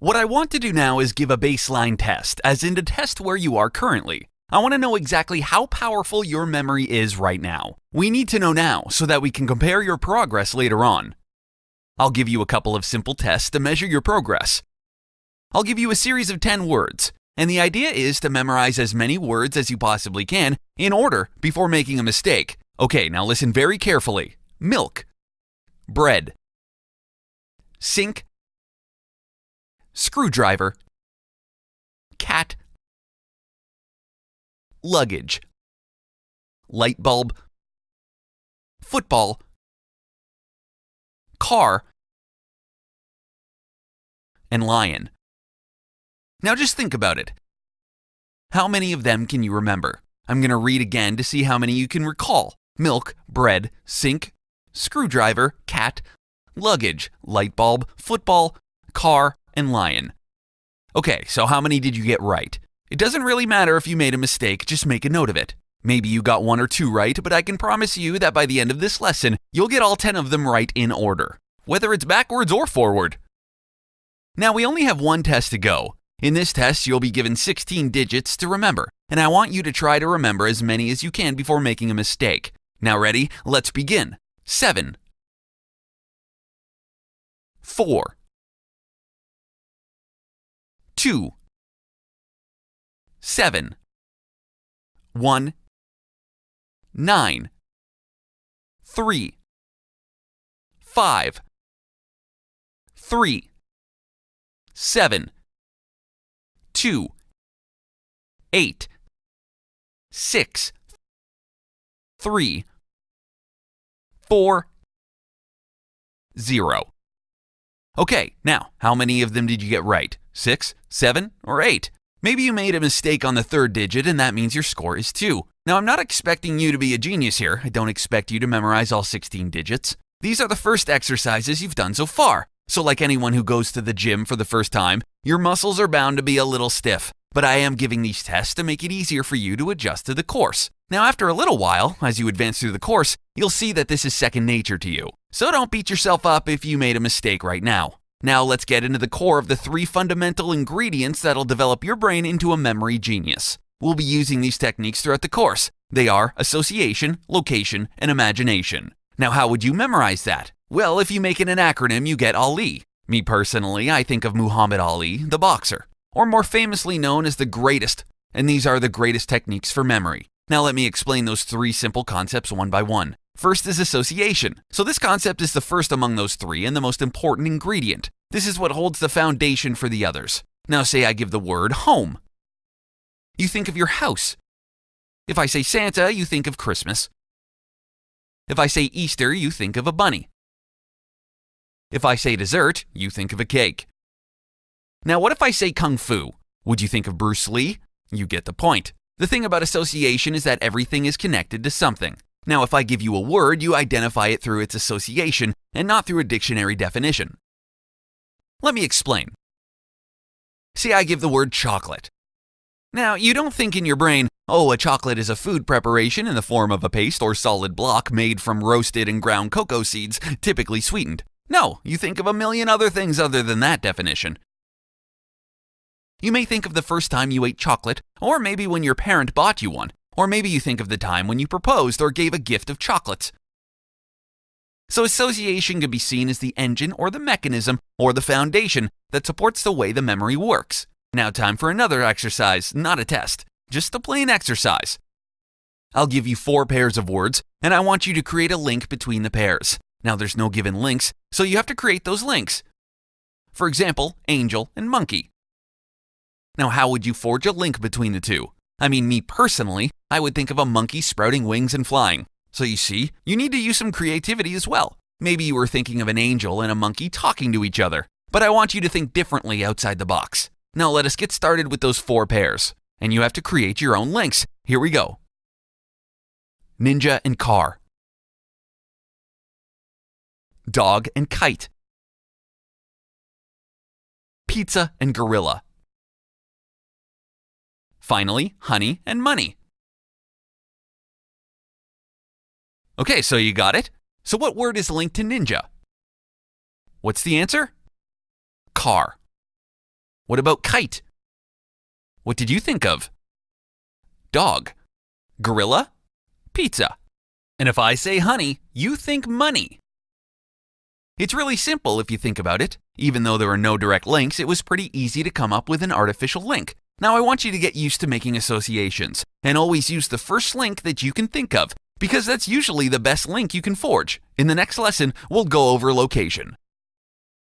What I want to do now is give a baseline test, as in to test where you are currently. I want to know exactly how powerful your memory is right now. We need to know now so that we can compare your progress later on. I'll give you a couple of simple tests to measure your progress. I'll give you a series of 10 words, and the idea is to memorize as many words as you possibly can in order before making a mistake. Okay, now listen very carefully. Milk, bread, sink, screwdriver, cat, luggage, light bulb, football, car, and lion. Now just think about it. How many of them can you remember? I'm going to read again to see how many you can recall. Milk, bread, sink, screwdriver, cat, luggage, light bulb, football, car, and lion. Okay, so how many did you get right? It doesn't really matter if you made a mistake, just make a note of it. Maybe you got 1 or 2 right, but I can promise you that by the end of this lesson, you'll get all 10 of them right in order, whether it's backwards or forward. Now we only have one test to go. In this test, you'll be given 16 digits to remember, and I want you to try to remember as many as you can before making a mistake. Now ready? Let's begin. 7, 4, 2, 7, 1, 9, 3, 5, 3, 7, 2, 8, 6, 3, 4, 0. Okay, now, how many of them did you get right? 6, 7, or 8? Maybe you made a mistake on the 3rd digit and that means your score is 2. Now, I'm not expecting you to be a genius here. I don't expect you to memorize all 16 digits. These are the first exercises you've done so far. So like anyone who goes to the gym for the first time, your muscles are bound to be a little stiff. But I am giving these tests to make it easier for you to adjust to the course. Now, after a little while, as you advance through the course, you'll see that this is second nature to you. So don't beat yourself up if you made a mistake right now. Now let's get into the core of the 3 fundamental ingredients that'll develop your brain into a memory genius. We'll be using these techniques throughout the course. They are association, location, and imagination. Now, how would you memorize that? Well, if you make it an acronym, you get Ali. Me personally, I think of Muhammad Ali, the boxer, or more famously known as the greatest, and these are the greatest techniques for memory. Now let me explain those 3 simple concepts one by one. First is association. So this concept is the first among those 3 and the most important ingredient. This is what holds the foundation for the others. Now say I give the word home. You think of your house. If I say Santa, you think of Christmas. If I say Easter, you think of a bunny. If I say dessert, you think of a cake. Now what if I say Kung Fu? Would you think of Bruce Lee? You get the point. The thing about association is that everything is connected to something. Now if I give you a word, you identify it through its association and not through a dictionary definition. Let me explain. See, I give the word chocolate. Now, you don't think in your brain, oh, a chocolate is a food preparation in the form of a paste or solid block made from roasted and ground cocoa seeds, typically sweetened. No, you think of a million other things other than that definition. You may think of the first time you ate chocolate, or maybe when your parent bought you one, or maybe you think of the time when you proposed or gave a gift of chocolates. So association can be seen as the engine or the mechanism or the foundation that supports the way the memory works. Now time for another exercise, not a test, just a plain exercise. I'll give you 4 pairs of words, and I want you to create a link between the pairs. Now there's no given links, so you have to create those links. For example, angel and monkey. Now how would you forge a link between the two? I mean, me personally, I would think of a monkey sprouting wings and flying. So you see, you need to use some creativity as well. Maybe you were thinking of an angel and a monkey talking to each other, but I want you to think differently outside the box. Now let us get started with those 4 pairs, and you have to create your own links. Here we go. Ninja and car. Dog and kite. Pizza and gorilla. Finally, honey and money. Okay, so you got it? So what word is linked to ninja? What's the answer? Car. What about kite? What did you think of? Dog, gorilla, pizza. And if I say honey, you think money. It's really simple if you think about it. Even though there are no direct links, it was pretty easy to come up with an artificial link. Now I want you to get used to making associations, and always use the first link that you can think of, because that's usually the best link you can forge. In the next lesson, we'll go over location.